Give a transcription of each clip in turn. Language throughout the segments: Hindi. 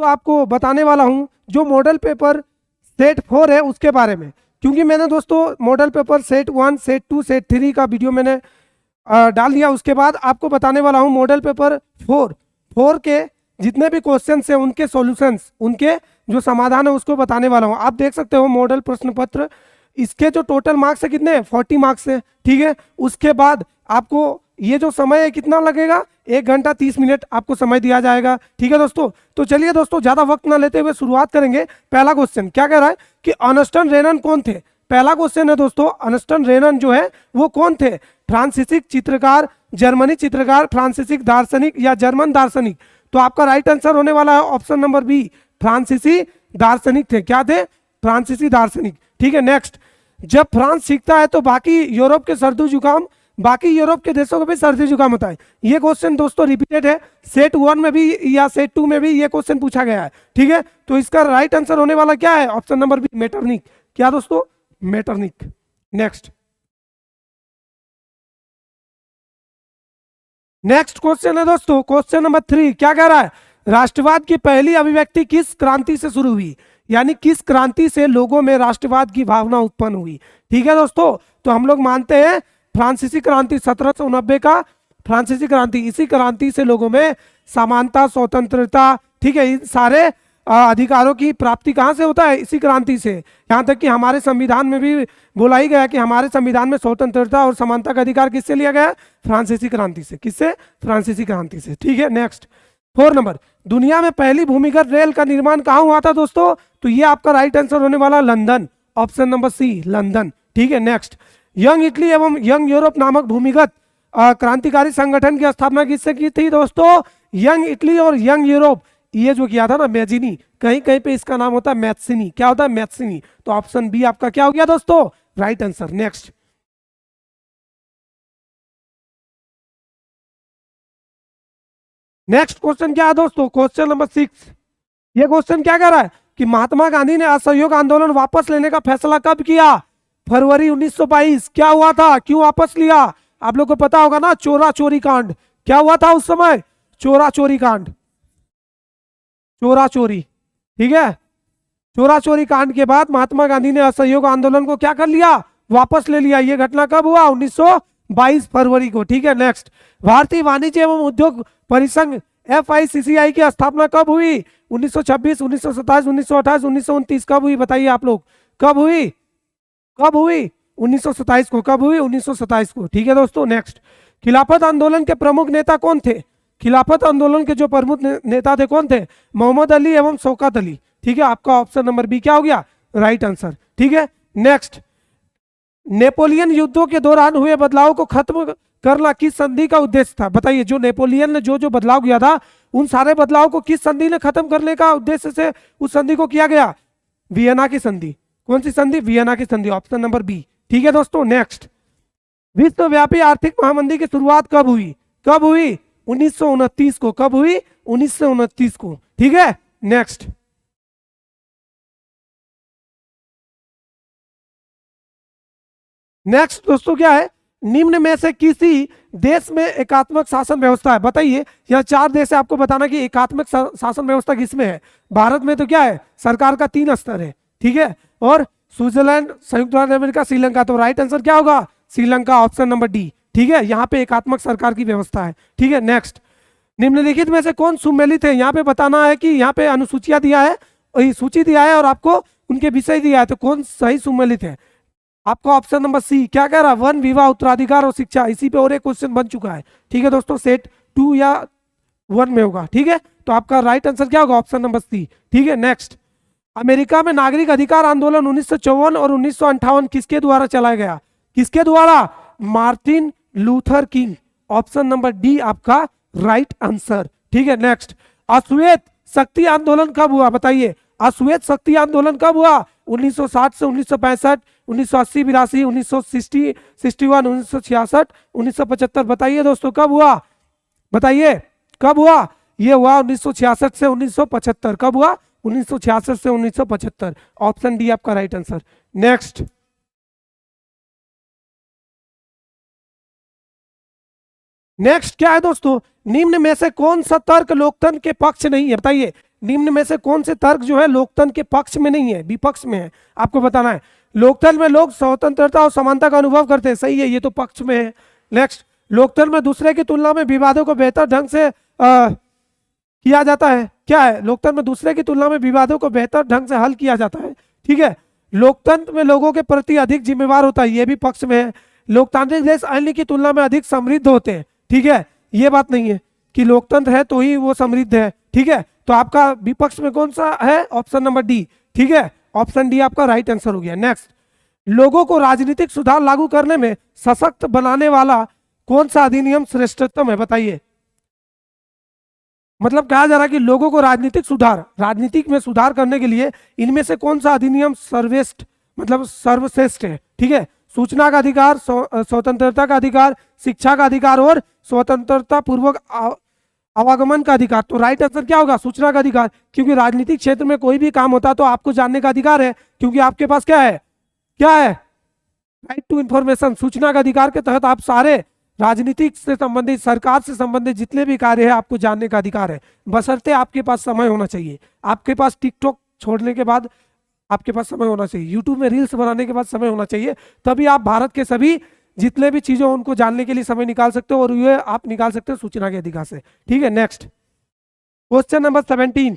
दोस्तों आपको बताने वाला हूं जो मॉडल पेपर सेट 4 है उसके बारे में, क्योंकि मैंने दोस्तों model paper set 1, set 2, set 3 का वीडियो मैंने डाल दिया। उसके बाद आपको बताने वाला हूं मॉडल पेपर 4 के जितने भी क्वेश्चन है उनके सॉल्यूशंस, उनके जो समाधान है उसको बताने वाला हूं। आप देख सकते हो मॉडल प्रश्न पत्र, इसके जो टोटल मार्क्स है कितने हैं, 40 मार्क्स है, ठीक है। उसके बाद आपको ये जो समय है कितना लगेगा, 1 घंटा 30 मिनट आपको समय दिया जाएगा, ठीक है दोस्तों। तो चलिए दोस्तों ज्यादा वक्त ना लेते हुए शुरुआत करेंगे। पहला क्वेश्चन क्या कह रहा है कि अर्नस्ट रेनन कौन थे। पहला क्वेश्चन है दोस्तों, अर्नस्ट रेनन जो है वो कौन थे, फ्रांसीसी चित्रकार, जर्मनी चित्रकार, फ्रांसीसी दार्शनिक या जर्मन दार्शनिक। तो आपका राइट आंसर होने वाला है ऑप्शन नंबर बी, फ्रांसीसी दार्शनिक थे। क्या थे, फ्रांसीसी दार्शनिक, ठीक है। नेक्स्ट, जब फ्रांस सीखता है तो बाकी यूरोप के सर्दी जुकाम, बाकी यूरोप के देशों को भी सर्दी जुकाम होता है। ये क्वेश्चन दोस्तों रिपीटेड है, सेट 1 में भी या सेट 2 में भी ये क्वेश्चन पूछा गया है, ठीक है। तो इसका राइट आंसर होने वाला क्या है, ऑप्शन नंबर बी, मेटरनिक। क्या दोस्तों, मेटरनिक। नेक्स्ट क्वेश्चन है दोस्तों, क्वेश्चन नंबर 3 क्या कह रहा है, राष्ट्रवाद की पहली अभिव्यक्ति किस क्रांति से शुरू हुई, यानी किस क्रांति से लोगों में राष्ट्रवाद की भावना उत्पन्न हुई, ठीक है दोस्तों। तो हम लोग मानते हैं फ्रांसीसी क्रांति, 1790 का फ्रांसीसी क्रांति, इसी क्रांति से लोगों में समानता, स्वतंत्रता, ठीक है, इन सारे अधिकारों की प्राप्ति कहां से होता है, इसी क्रांति से। यहां तक कि हमारे संविधान में भी बोला ही गया कि हमारे संविधान में स्वतंत्रता और समानता का अधिकार किससे लिया गया, फ्रांसीसी क्रांति से। किससे, फ्रांसीसी क्रांति से, ठीक है। नेक्स्ट 4 नंबर, दुनिया में पहली भूमिगत रेल का निर्माण कहां हुआ था दोस्तों। तो ये आपका राइट आंसर होने वाला London, option number C, London, ठीक है। नेक्स्ट, यंग इटली एवं यंग यूरोप नामक भूमिगत क्रांतिकारी संगठन की स्थापना किससे की थी दोस्तों, यंग इटली और यंग यूरोप, ये जो किया था ना मैजिनी, कहीं कहीं पे इसका नाम होता है मैथ्सिनी। क्या होता है, मैथ्सिनी। तो ऑप्शन बी आपका क्या हो गया दोस्तों, राइट आंसर। नेक्स्ट क्वेश्चन क्या है दोस्तों, क्वेश्चन नंबर 6। ये क्वेश्चन क्या कह रहा है कि महात्मा गांधी ने असहयोग आंदोलन वापस लेने का फैसला कब किया, फरवरी 1922। क्या हुआ था, क्यों वापस लिया, आप लोग को पता होगा ना, चोरा चोरी कांड। क्या हुआ था उस समय, चोरा चोरी कांड, चोरा चोरी, ठीक है। चोरा चोरी कांड के बाद महात्मा गांधी ने असहयोग आंदोलन को क्या कर लिया, वापस ले लिया। यह घटना कब हुआ, 1922 फरवरी को, ठीक है। नेक्स्ट, भारतीय वाणिज्य एवं उद्योग परिसंघ FICCI की स्थापना कब हुई, 1926, 1927, 1928, 1929, कब हुई बताइए आप लोग, कब हुई, कब हुई, 1927 को। कब हुई, 1927 को, ठीक है दोस्तों। नेक्स्ट, खिलाफत आंदोलन के प्रमुख नेता कौन थे, खिलाफत आंदोलन के जो प्रमुख नेता थे कौन थे, मोहम्मद अली एवं शौकत अली, ठीक है। आपका ऑप्शन नंबर बी क्या हो गया, राइट आंसर, ठीक है। नेक्स्ट, नेपोलियन युद्धों के दौरान हुए बदलाव को खत्म करना किस संधि का उद्देश्य था, बताइए। जो नेपोलियन ने जो बदलाव किया था उन सारे बदलाव को किस संधि ने खत्म करने का उद्देश्य से उस संधि को किया गया, वियना की संधि। कौन सी संधि, वियना की संधि, ऑप्शन नंबर बी, ठीक है दोस्तों। नेक्स्ट, विश्वव्यापी आर्थिक महामंदी की शुरुआत कब हुई, कब हुई, 1929 को। कब हुई, 1929 को, ठीक है। नेक्स्ट, दोस्तों क्या है, निम्न में से किसी देश में एकात्मक शासन व्यवस्था है, बताइए। यह 4 देश है, आपको बताना कि एकात्मक शासन व्यवस्था किसमें है। भारत में तो क्या है, सरकार का 3 स्तर है, ठीक है। और स्विट्जरलैंड, संयुक्त अरब अमेरिका, श्रीलंका। तो राइट आंसर क्या होगा, श्रीलंका, ऑप्शन नंबर डी, ठीक है। यहाँ पे एकात्मक सरकार की व्यवस्था है, ठीक है। नेक्स्ट, निम्नलिखित में से कौन सुमेलित है, यहाँ पे बताना है कि यहाँ पे अनुसूचियां दिया है, सूची दिया है और आपको उनके विषय दिया है, तो कौन सही सुमेलित है। आपका ऑप्शन नंबर सी क्या कह रहा है, वन, विवाह, उत्तराधिकार और शिक्षा। इसी पे और एक क्वेश्चन बन चुका है, ठीक है दोस्तों, सेट 2 या 1 में होगा, ठीक है। तो आपका राइट आंसर क्या होगा, ऑप्शन नंबर सी, ठीक है। नेक्स्ट, अमेरिका में नागरिक अधिकार आंदोलन 1954 और 1958 किसके द्वारा चलाया गया, किसके द्वारा, Martin Luther king, option number D आपका राइट आंसर, ठीक है। नेक्स्ट, अश्वेत शक्ति आंदोलन कब हुआ, बताइए। अश्वेत शक्ति आंदोलन कब हुआ, 1960 से 1965, 1980, 82, 1960, 61, 1966, 1975, बताइए दोस्तों कब हुआ, बताइए कब हुआ। ये हुआ 1966 से 1975, कब हुआ, 1966 से 1975, ऑप्शन डी आपका राइट आंसर। नेक्स्ट, क्या है दोस्तों, निम्न में से कौन सा तर्क लोकतंत्र के पक्ष नहीं है, बताइए। निम्न में से कौन से तर्क जो है लोकतंत्र के पक्ष में नहीं है, विपक्ष में है, आपको बताना है। लोकतंत्र में लोग स्वतंत्रता और समानता का अनुभव करते हैं, सही है, ये तो पक्ष में है। नेक्स्ट, लोकतंत्र में दूसरे की तुलना में विवादों को बेहतर ढंग से किया जाता है, क्या है, लोकतंत्र में दूसरे की तुलना में विवादों को बेहतर ढंग से हल किया जाता है, ठीक है। लोकतंत्र में लोगों के प्रति अधिक जिम्मेवार होता है, ये भी पक्ष में है। लोकतांत्रिक देश अन्य की तुलना में अधिक समृद्ध होते हैं, ठीक है, ये बात नहीं है कि लोकतंत्र है तो ही वो समृद्ध है, ठीक है। तो आपका विपक्ष में कौन सा है, ऑप्शन नंबर डी, ठीक है, ऑप्शन डी आपका राइट आंसर हो गया। नेक्स्ट, लोगों को राजनीतिक सुधार लागू करने में सशक्त बनाने वाला कौन सा अधिनियम श्रेष्ठतम है, बताइए। मतलब कहा जा रहा है कि लोगों को राजनीतिक में सुधार करने के लिए इनमें से कौन सा अधिनियम सर्वश्रेष्ठ, मतलब सर्वश्रेष्ठ है, ठीक है। सूचना का अधिकार, स्वतंत्रता का अधिकार, शिक्षा का अधिकार और स्वतंत्रता पूर्वक आवागमन का अधिकार। तो राइट आंसर क्या होगा, सूचना का अधिकार, क्योंकि राजनीतिक क्षेत्र में कोई भी काम होता तो आपको जानने का अधिकार है, क्योंकि आपके पास क्या है, राइट टू इंफॉर्मेशन। सूचना का अधिकार के तहत आप सारे राजनीतिक से संबंधित, सरकार से संबंधित जितने भी कार्य है आपको जानने का अधिकार है, बशर्ते आपके पास समय होना चाहिए। आपके पास टिकटॉक छोड़ने के बाद आपके पास समय होना चाहिए, यूट्यूब में रील्स बनाने के बाद समय होना चाहिए, तभी आप भारत के सभी जितने भी चीजें उनको जानने के लिए समय निकाल सकते हो, और ये आप निकाल सकते हो सूचना के अधिकार से, ठीक है। नेक्स्ट, क्वेश्चन नंबर 17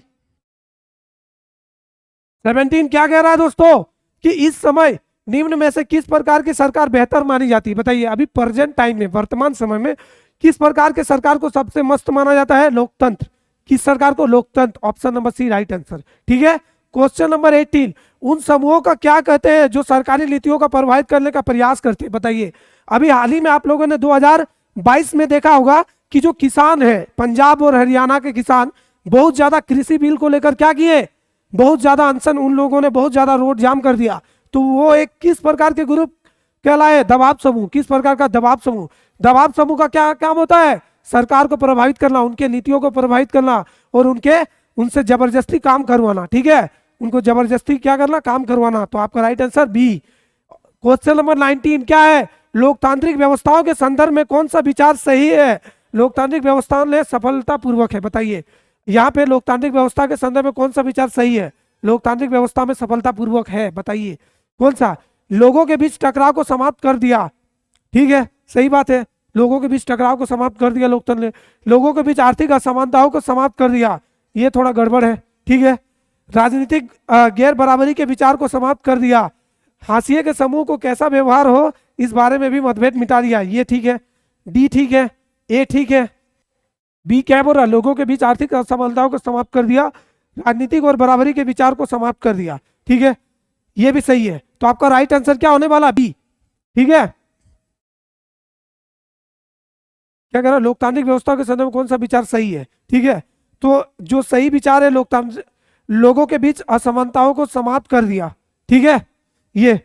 क्या कह रहा है दोस्तों, कि इस समय निम्न में से किस प्रकार की सरकार बेहतर मानी जाती है, बताइए। अभी प्रेजेंट टाइम में, वर्तमान समय में किस प्रकार के सरकार को सबसे मस्त माना जाता है, लोकतंत्र। किस सरकार को, लोकतंत्र, option number C right answer, ठीक है। क्वेश्चन नंबर 18, उन समूहों का क्या कहते हैं जो सरकारी नीतियों को प्रभावित करने का प्रयास करते हैं, बताइए। अभी हाल ही में आप लोगों ने 2022 में देखा होगा कि जो किसान है, पंजाब और हरियाणा के किसान बहुत ज्यादा कृषि बिल को लेकर क्या किए, बहुत ज्यादा अनशन, उन लोगों ने बहुत ज्यादा रोड जाम कर दिया। तो वो एक किस प्रकार के ग्रुप कहलाए, दबाव समूह। किस प्रकार का, दबाव समूह। दबाव समूह का क्या काम होता है, सरकार को प्रभावित करना, उनके नीतियों को प्रभावित करना और उनसे जबरदस्ती काम करवाना, ठीक है, उनको जबरदस्ती क्या करना, काम करवाना। तो आपका right answer B. Question number 19 क्या है, लोकतांत्रिक व्यवस्थाओं के संदर्भ में कौन सा विचार सही है, लोकतांत्रिक व्यवस्था ने सफलतापूर्वक है, बताइए। यहाँ पे लोकतांत्रिक व्यवस्था के संदर्भ में कौन सा विचार सही है, लोकतांत्रिक व्यवस्था में सफलतापूर्वक है, बताइए कौन सा। लोगों के बीच टकराव को समाप्त कर दिया, ठीक है, सही बात है, लोगों के बीच टकराव को समाप्त कर दिया लोकतंत्र ने। लोगों के बीच आर्थिक असमानताओं को समाप्त कर दिया, ये थोड़ा गड़बड़ है, ठीक है। राजनीतिक गैर बराबरी के विचार को समाप्त कर दिया। हाशिए के समूह को कैसा व्यवहार हो इस बारे में भी मतभेद मिटा दिया, ये ठीक है। डी ठीक है, ए ठीक है, बी क्या बोल रहा, लोगों के बीच आर्थिक असमानताओं को समाप्त कर दिया, राजनीतिक और बराबरी के विचार को समाप्त कर दिया, ठीक है, ये भी सही है। तो आपका राइट आंसर क्या होने वाला, बी, ठीक है। क्या कह रहा, लोकतांत्रिक व्यवस्था के संदर्भ में कौन सा विचार सही है, ठीक है। तो जो सही विचार है, लोकतांत्रिक, लोगों के बीच असमानताओं को समाप्त कर दिया, ठीक है, ये।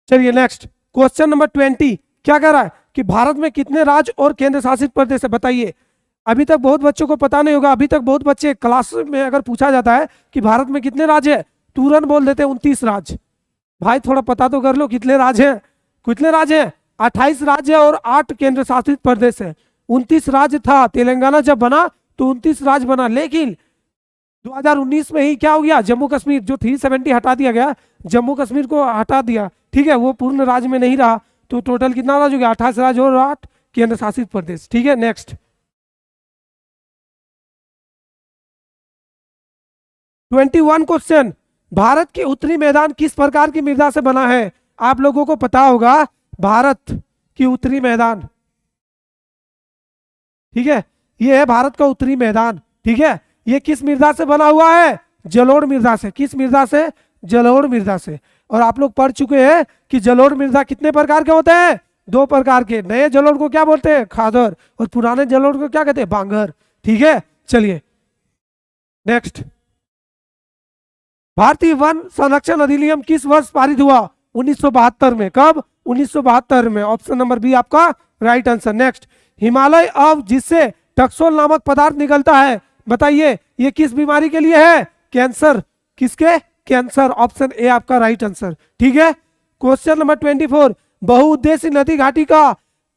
चलिए नेक्स्ट, क्वेश्चन नंबर 20 क्या कह रहा है कि भारत में कितने राज्य और केंद्र शासित प्रदेश है, बताइए। अभी तक बहुत बच्चों को पता नहीं होगा, अभी तक बहुत बच्चे क्लास में अगर पूछा जाता है कि भारत में कितने राज्य है, तुरंत बोल देते हैं 29 राज्य। भाई थोड़ा पता तो कर लो कितने राज्य हैं, कितने राज्य हैं, 28 राज्य और 8 केंद्र शासित प्रदेश है। 29 राज्य था, तेलंगाना जब बना तो 29 राज्य बना, लेकिन 2019 में ही क्या हो गया, जम्मू कश्मीर जो 370 हटा दिया गया, जम्मू कश्मीर को हटा दिया, ठीक है, वो पूर्ण राज्य में नहीं रहा। तो टोटल कितना राज्य हो गया, 28 राज्य और 8 केंद्र शासित प्रदेश, ठीक है। नेक्स्ट 21 क्वेश्चन, भारत के उत्तरी मैदान किस प्रकार की मृदा से बना है, आप लोगों को पता होगा भारत की उत्तरी मैदान, ठीक है, ये है भारत का उत्तरी मैदान, ठीक है। ये किस मृदा से बना हुआ है, जलोढ़ मृदा से। किस मृदा से, जलोढ़ मृदा से। और आप लोग पढ़ चुके हैं कि जलोढ़ मृदा कितने प्रकार के होते हैं, 2 प्रकार के। नए जलोढ़ को क्या बोलते हैं, खादर, और पुराने जलोढ़ को क्या कहते हैं, बांगर, ठीक है। चलिए नेक्स्ट, भारतीय वन संरक्षण अधिनियम किस वर्ष पारित हुआ, 1972 में। कब, 1972 में, ऑप्शन नंबर बी आपका राइट आंसर। नेक्स्ट, हिमालय अब जिससे टक्सोल नामक पदार्थ निकलता है, बताइए ये किस बीमारी के लिए है, कैंसर। किसके, कैंसर, ऑप्शन ए आपका राइट आंसर, ठीक है। क्वेश्चन नंबर 24, बहुउद्देशीय नदी घाटी का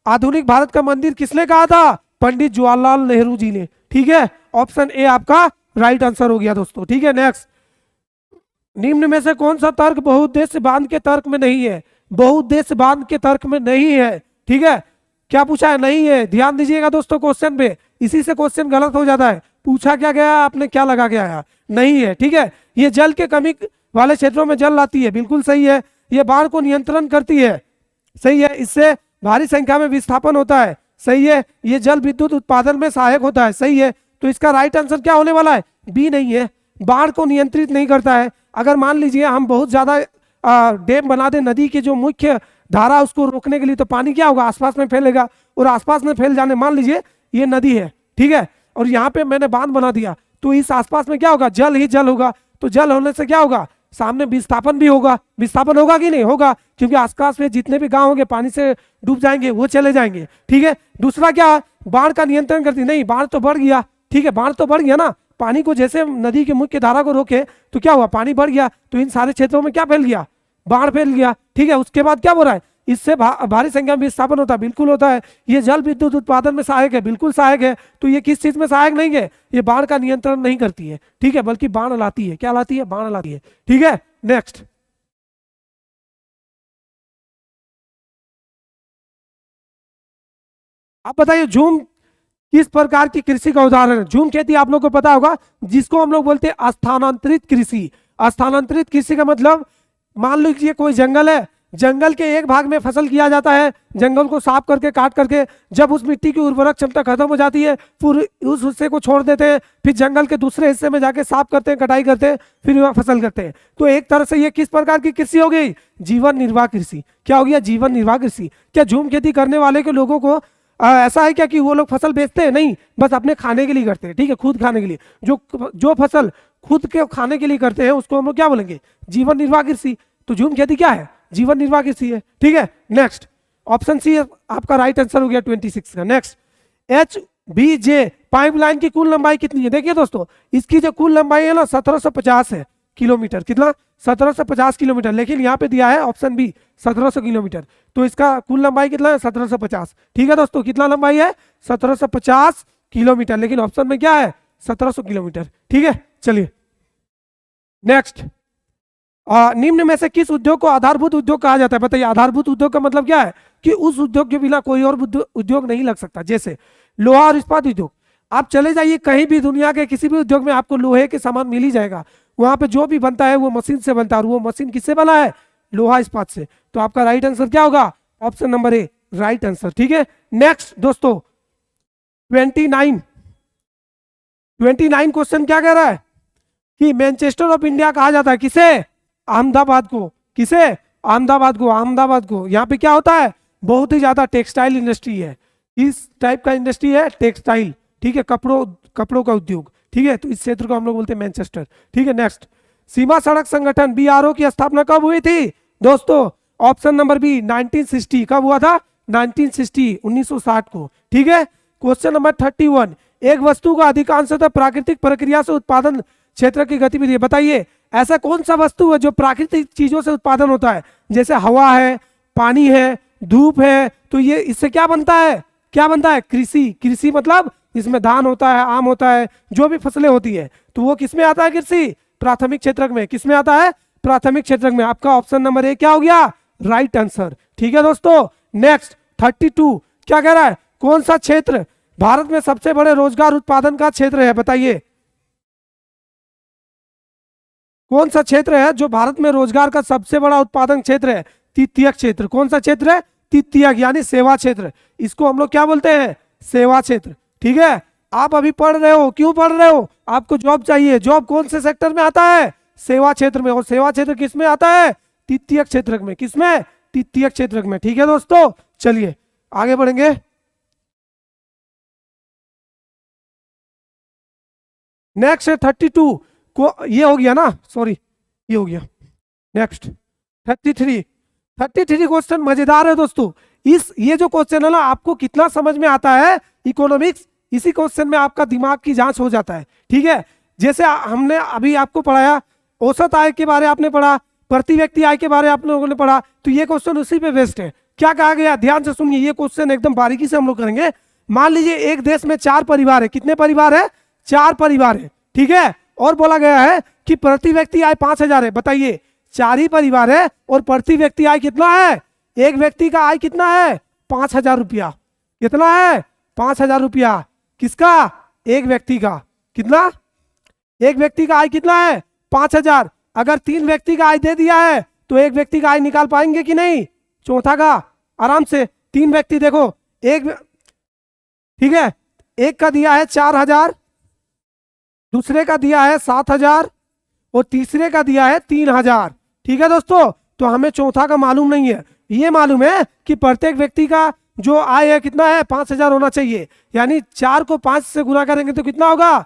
आधुनिक भारत का मंदिर किसने कहा था, पंडित जवाहरलाल नेहरू जी ने, ठीक है, ऑप्शन ए आपका राइट आंसर हो गया दोस्तों। ठीक है, नेक्स्ट, निम्न में से कौन सा तर्क बहुउद्देश्य बांध के तर्क में नहीं है? बहुउद्देश्य बांध के तर्क में नहीं है। ठीक है, क्या पूछा है? नहीं है। ध्यान दीजिएगा दोस्तों क्वेश्चन पे, इसी से क्वेश्चन गलत हो जाता है। पूछा क्या गया, आपने क्या लगा के आया? नहीं है। ठीक है, ये जल के कमी वाले क्षेत्रों में जल लाती है, बिल्कुल सही है। ये बाढ़ को नियंत्रण करती है, सही है। इससे भारी संख्या में विस्थापन होता है, सही है। ये जल विद्युत उत्पादन में सहायक होता है, सही है। तो इसका राइट आंसर क्या होने वाला है? बी नहीं है। बाढ़ को नियंत्रित नहीं करता है। अगर मान लीजिए हम बहुत ज्यादा डैम बना दें नदी की जो मुख्य धारा उसको रोकने के लिए, तो पानी क्या होगा? आसपास में फैलेगा, और आसपास में फैल जाने, मान लीजिए ये नदी है, ठीक है, और यहाँ पे मैंने बांध बना दिया, तो इस आसपास में क्या होगा? जल ही जल होगा। तो जल होने से क्या होगा? सामने विस्थापन भी होगा। विस्थापन होगा कि नहीं होगा? क्योंकि आसपास में जितने भी गांव होंगे पानी से डूब जाएंगे, वो चले जाएंगे। ठीक है, दूसरा क्या? बाढ़ का नियंत्रण करती नहीं। बाढ़ तो बढ़ गया, ठीक है, बाढ़ तो बढ़ गया ना। पानी को जैसे नदी के मुख्य धारा को रोके तो क्या हुआ? पानी बढ़ गया, तो इन सारे क्षेत्रों में क्या फैल गया? बाढ़ फैल गया। ठीक है, उसके बाद क्या हो रहा है? इससे भारी संख्या में विस्थापन होता है, बिल्कुल होता है। ये जल विद्युत उत्पादन में सहायक है, बिल्कुल सहायक है। तो ये किस चीज में सहायक नहीं है? ये बाढ़ का नियंत्रण नहीं करती है, ठीक है, बल्कि बाढ़ लाती है। क्या लाती है? बाढ़ लाती है। ठीक है, नेक्स्ट, आप बताइए झूम किस प्रकार की कृषि का उदाहरण है? झूम खेती आप लोग को पता होगा, जिसको हम लोग बोलते हैं स्थानांतरित कृषि। स्थानांतरित कृषि का मतलब, मान लीजिए कोई जंगल है, जंगल के एक भाग में फसल किया जाता है, जंगल को साफ करके काट करके, जब उस मिट्टी की उर्वरक क्षमता खत्म हो जाती है, फिर उस हिस्से को छोड़ देते हैं, फिर जंगल के दूसरे हिस्से में जाके साफ करते हैं, कटाई करते हैं, फिर वहाँ फसल करते हैं। तो एक तरह से ये किस प्रकार की कृषि हो गई? जीवन निर्वाह कृषि। क्या हो गया? जीवन निर्वाह कृषि। क्या झूम खेती करने वाले के लोगों को ऐसा है क्या कि वो लोग फसल बेचते हैं? नहीं, बस अपने खाने के लिए करते हैं, ठीक है, खुद खाने के लिए। जो फसल खुद के खाने के लिए करते हैं उसको हम लोग क्या बोलेंगे? जीवन निर्वाह कृषि। तो झूम खेती क्या है? जीवन निर्वाह कृषि है। ठीक है, नेक्स्ट, ऑप्शन सी आपका राइट आंसर हो गया 26 का। नेक्स्ट, HBJ पाइपलाइन की कुल लंबाई कितनी है? देखिए दोस्तों, इसकी जो कुल लंबाई है ना 1750 है किलोमीटर। कितना? 1750 किलोमीटर। लेकिन यहाँ पे दिया है ऑप्शन बी 1700 किलोमीटर, तो इसका कुल लंबाई कितना है? 1750। ठीक है दोस्तों, कितना लंबाई है? 1750 किलोमीटर, लेकिन ऑप्शन में क्या है? 1700 किलोमीटर। ठीक है, चलिए नेक्स्ट, निम्न में से किस उद्योग को आधारभूत उद्योग कहा जाता है? बताइए, आधारभूत उद्योग का मतलब क्या है? कि उस उद्योग के बिना कोई और उद्योग नहीं लग सकता। जैसे लोहा और इस्पात उद्योग, आप चले जाइए कहीं भी दुनिया के किसी भी उद्योग में, आपको लोहे के सामान मिल ही जाएगा। वहां पे जो भी बनता है वो मशीन से बनता है, और वो मशीन किससे बना है? लोहा इस्पात से। तो आपका राइट आंसर क्या होगा? Option number A, right answer. ठीक है, नेक्स्ट दोस्तों, 29 क्वेश्चन क्या कह रहा है? कि मैनचेस्टर ऑफ इंडिया कहा जाता है किसे? अहमदाबाद को। किसे? अहमदाबाद को। अहमदाबाद को। यहाँ पे क्या होता है? बहुत ही ज्यादा टेक्सटाइल इंडस्ट्री है। इस टाइप का इंडस्ट्री है टेक्सटाइल, ठीक है, कपड़ों का उद्योग। ठीक है, तो इस क्षेत्र को हम लोग बोलते हैं मैनचेस्टर। ठीक है, नेक्स्ट, सीमा सड़क संगठन BRO की स्थापना कब हुई थी? दोस्तों ऑप्शन नंबर बी 1960। कब हुआ था? 1960, 1960 को। ठीक है, क्वेश्चन नंबर 31, एक वस्तु का अधिकांशतः प्राकृतिक प्रक्रिया से उत्पादन क्षेत्र की गतिविधि। बताइए, ऐसा कौन सा वस्तु है जो प्राकृतिक चीजों से उत्पादन होता है? जैसे हवा है, पानी है, धूप है, तो ये इससे क्या बनता है? क्या बनता है? कृषि। कृषि मतलब इसमें धान होता है, आम होता है, जो भी फसलें होती है, तो वो किसमें आता है? कृषि। प्राथमिक क्षेत्र में। किसमें आता है? प्राथमिक क्षेत्र में। आपका ऑप्शन नंबर ए क्या हो गया? Right answer. ठीक है दोस्तों, नेक्स्ट 32 क्या कह रहा है? कौन सा क्षेत्र भारत में सबसे बड़े रोजगार उत्पादन का क्षेत्र है? बताइए, कौन सा क्षेत्र है जो भारत में रोजगार का सबसे बड़ा उत्पादन क्षेत्र है? तृतीयक क्षेत्र। कौन सा क्षेत्र है? तृतीयक, यानी सेवा क्षेत्र। इसको हम लोग क्या बोलते हैं? सेवा क्षेत्र। ठीक है, आप अभी पढ़ रहे हो, क्यों पढ़ रहे हो? आपको जॉब चाहिए। जॉब कौन से सेक्टर में आता है? सेवा क्षेत्र में। और सेवा क्षेत्र किस में आता है? तृतीयक क्षेत्र में। किसमें? तृतीयक क्षेत्र में। ठीक है दोस्तों, चलिए आगे बढ़ेंगे। नेक्स्ट 32 को, ये हो गया ना, सॉरी ये हो गया। नेक्स्ट 33 क्वेश्चन मजेदार है दोस्तों। ये जो क्वेश्चन है ना, आपको कितना समझ में आता है इकोनॉमिक्स, इसी क्वेश्चन में आपका दिमाग की जांच हो जाता है। ठीक है, जैसे हमने अभी आपको पढ़ाया, औसत आय के बारे आपने पढ़ा, प्रति व्यक्ति आय के बारे आप लोगों ने पढ़ा, तो ये क्वेश्चन उसी पे बेस्ड है। क्या कहा गया? ध्यान से सुनिए, ये क्वेश्चन एकदम बारीकी से हम लोग करेंगे। मान लीजिए एक देश में 4 परिवार है। कितने परिवार है? 4 परिवार है। ठीक है। और बोला गया है कि प्रति व्यक्ति आय 5,000 है। बताइए, 4 ही परिवार है और प्रति व्यक्ति आय कितना है? एक व्यक्ति का आय कितना है? 5,000 रुपया। कितना है? 5,000 रुपया। किसका? एक व्यक्ति का। कितना? एक व्यक्ति का आय कितना है? 5,000। अगर 3 व्यक्ति का आय दे दिया है तो एक व्यक्ति का आय निकाल पाएंगे कि नहीं? चौथा का आराम से। 3 व्यक्ति देखो, ठीक है, एक का दिया है 4,000, दूसरे का दिया है 7,000 और तीसरे का दिया है 3,000। ठीक है दोस्तों, तो हमें चौथा का मालूम नहीं है। ये मालूम है कि प्रत्येक व्यक्ति का जो आय है कितना है? 5,000 होना चाहिए। यानी 4 को 5 से गुना करेंगे तो कितना होगा?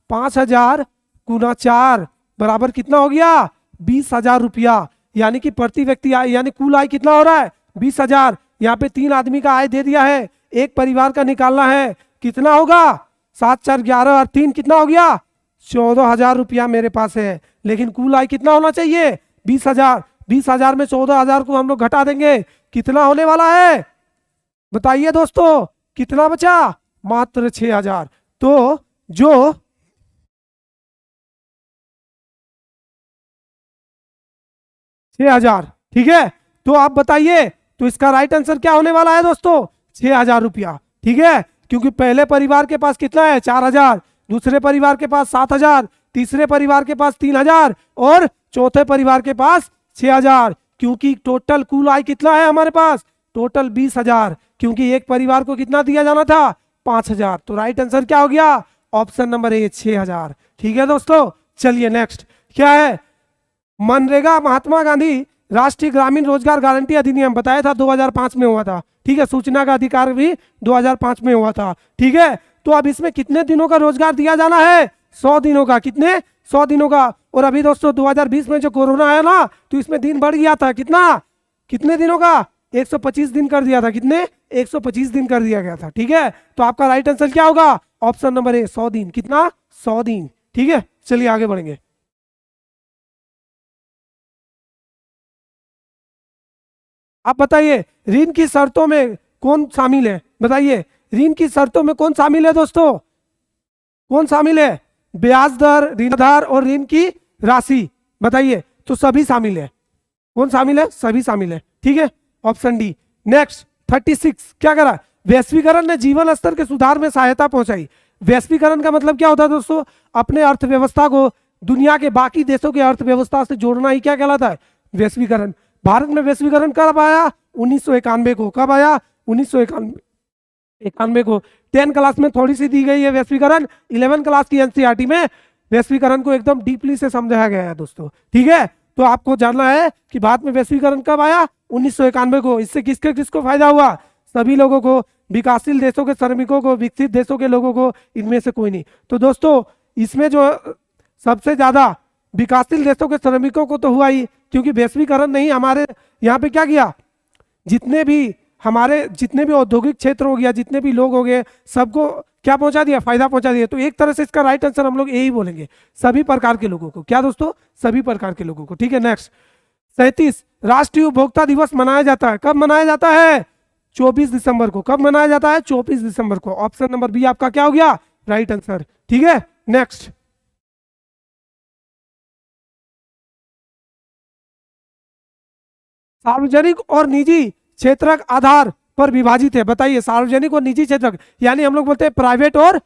5,000 गुना 4 बराबर कितना हो गया? 20,000 रुपया। यानी कि प्रति व्यक्ति आय यानी कुल आय कितना हो रहा है? 20,000। यहाँ पे 3 आदमी का आय दे दिया है, एक परिवार का निकालना है। कितना होगा? 7 4 11 और 3 कितना हो गया? 14,000 रुपया मेरे पास है। लेकिन कुल आय कितना होना चाहिए? 20,000। 20,000 में 14,000 को हम लोग घटा देंगे, कितना होने वाला है? बताइए दोस्तों, कितना बचा? मात्र 6,000। तो जो 6,000, ठीक है। तो आप बताइए, तो इसका राइट आंसर क्या होने वाला है दोस्तों? 6,000 रुपया। ठीक है, क्योंकि पहले परिवार के पास कितना है? 4,000, दूसरे परिवार के पास 7,000, तीसरे परिवार के पास 3,000 और चौथे परिवार के पास 6,000। क्योंकि टोटल कुल आय कितना है हमारे पास? टोटल 20,000। क्योंकि एक परिवार को कितना दिया जाना था? 5,000। तो राइट आंसर क्या हो गया? Option number A, 6,000। ठीक है दोस्तों, चलिए नेक्स्ट क्या है? मनरेगा महात्मा गांधी राष्ट्रीय ग्रामीण रोजगार गारंटी अधिनियम बताया था 2005 में हुआ था। ठीक है, सूचना का अधिकार भी 2005 में हुआ था। ठीक है, तो अब इसमें कितने दिनों का रोजगार दिया जाना है? 100 दिनों का। कितने? 100 दिनों का। और अभी दोस्तों 2020 में जो कोरोना आया ना, तो इसमें दिन बढ़ गया था। कितना? कितने दिनों का? 125 दिन कर दिया था। कितने? 125 दिन कर दिया गया था। ठीक है, तो आपका राइट आंसर क्या होगा? ऑप्शन नंबर ए, 100 दिन। कितना? 100 दिन। ठीक है, चलिए आगे बढ़ेंगे। आप बताइए, ऋण की शर्तों में कौन शामिल है? बताइए, ऋण की शर्तों में कौन शामिल है दोस्तों? कौन शामिल है? ब्याज दर, ऋण आधार और ऋण की राशि। बताइए, तो सभी शामिल है। कौन शामिल है? सभी शामिल है। ठीक है, ऑप्शन डी। नेक्स्ट 36 क्या करा? वैश्वीकरण ने जीवन स्तर के सुधार में सहायता पहुंचाई। वैश्वीकरण का मतलब क्या होता है दोस्तों? अपने अर्थव्यवस्था को दुनिया के बाकी देशों की अर्थव्यवस्था से जोड़ना ही क्या कहलाता है? वैश्वीकरण। भारत में वैश्वीकरण कब आया? 1991 को। कब आया? 1991 को। 10 क्लास में थोड़ी सी दी गई है वैश्वीकरण, 11 क्लास की एनसीईआरटी में वैश्वीकरण को एकदम डीपली से समझाया गया है दोस्तों। ठीक है, तो आपको जानना है कि भारत में वैश्वीकरण कब आया? 1991 को। इससे किसके किसको फायदा हुआ? सभी लोगों को, विकासशील देशों के श्रमिकों को, विकसित देशों के लोगों को, इनमें से कोई नहीं। तो दोस्तों इसमें जो सबसे ज्यादा विकासशील देशों के श्रमिकों को तो हुआ ही, क्योंकि वैश्वीकरण नहीं हमारे यहाँ पे क्या किया? जितने भी औद्योगिक क्षेत्र हो गया, जितने भी लोग हो गए, सबको क्या पहुंचा दिया? फायदा पहुंचा दिया। तो एक तरह से इसका राइट आंसर हम लोग यही बोलेंगे, सभी प्रकार के लोगों को। क्या दोस्तों? सभी प्रकार के लोगों को। ठीक है, नेक्स्ट 37 राष्ट्रीय उपभोक्ता दिवस मनाया जाता है। कब मनाया जाता है? 24 दिसंबर को। कब मनाया जाता है? 24 दिसंबर को। ऑप्शन नंबर बी आपका क्या हो गया? Right answer. ठीक है, नेक्स्ट सार्वजनिक और निजी क्षेत्रक आधार पर विभाजित है। बताइए, सार्वजनिक और निजी क्षेत्रक यानी हम लोग बोलते हैं प्राइवेट और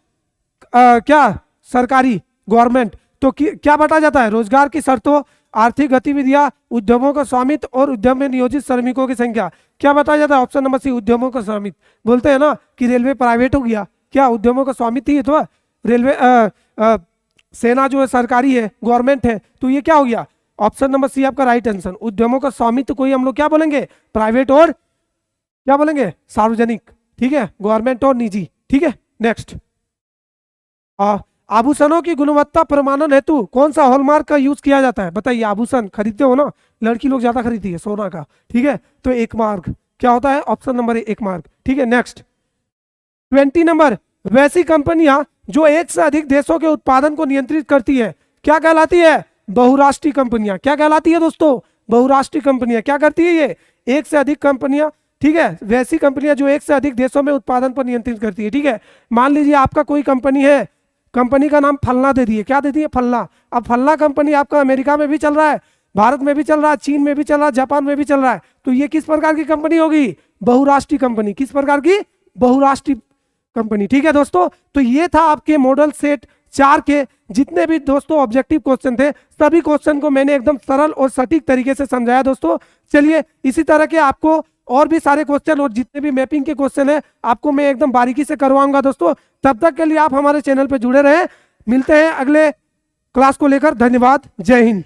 क्या सरकारी, गवर्नमेंट। तो क्या बांटा जाता है? रोजगार की शर्तों, आर्थिक गतिविधियां, उद्यमों का स्वामित्व और उद्यम में नियोजित श्रमिकों की संख्या। क्या बताया जाता है? ऑप्शन नंबर सी, उद्यमों का स्वामित्व। बोलते हैं ना कि रेलवे प्राइवेट हो गया, क्या उद्यमों का स्वामित्व ही है? तो रेलवे सेना जो है सरकारी है, गवर्नमेंट है, तो ये क्या हो गया? ऑप्शन नंबर सी आपका राइट आंसर। उद्यमों का स्वामित्व को ही हम लोग क्या बोलेंगे? प्राइवेट और क्या बोलेंगे? सार्वजनिक। ठीक है, गवर्नमेंट और निजी। ठीक है, नेक्स्ट आभूषणों की गुणवत्ता प्रमाणन हेतु कौन सा हॉलमार्क का यूज किया जाता है? बताइए, आभूषण खरीदते हो ना, लड़की लोग ज्यादा खरीदती है सोना का। ठीक है, तो एक मार्क क्या होता है? ऑप्शन नंबर एक मार्क। ठीक है, नेक्स्ट 20 नंबर वैसी कंपनियां जो एक से अधिक देशों के उत्पादन को नियंत्रित करती है क्या कहलाती है? बहुराष्ट्रीय कंपनियां। क्या कहलाती है दोस्तों? बहुराष्ट्रीय कंपनियां। क्या करती है ये? एक से अधिक कंपनियां। ठीक है, वैसी कंपनियां जो एक से अधिक देशों में उत्पादन पर नियंत्रित करती है। ठीक है, मान लीजिए आपका कोई कंपनी है, कंपनी का नाम फलना दे दिए, क्या दे दिए, फलना। अब फलना कंपनी आपका अमेरिका में भी चल रहा है, भारत में भी चल रहा है, चीन में भी चल रहा है, जापान में भी चल रहा है। तो ये किस प्रकार की कंपनी होगी, बहुराष्ट्रीय कंपनी। किस प्रकार की, बहुराष्ट्रीय कंपनी। ठीक है दोस्तों, तो ये था आपके मॉडल सेट 4 के जितने भी दोस्तों ऑब्जेक्टिव क्वेश्चन थे, सभी क्वेश्चन को मैंने एकदम सरल और सटीक तरीके से समझाया दोस्तों। चलिए इसी तरह के आपको और भी सारे क्वेश्चन और जितने भी मैपिंग के क्वेश्चन है आपको मैं एकदम बारीकी से करवाऊंगा दोस्तों। तब तक के लिए आप हमारे चैनल पर जुड़े रहें। मिलते हैं अगले क्लास को लेकर। धन्यवाद, जय हिंद।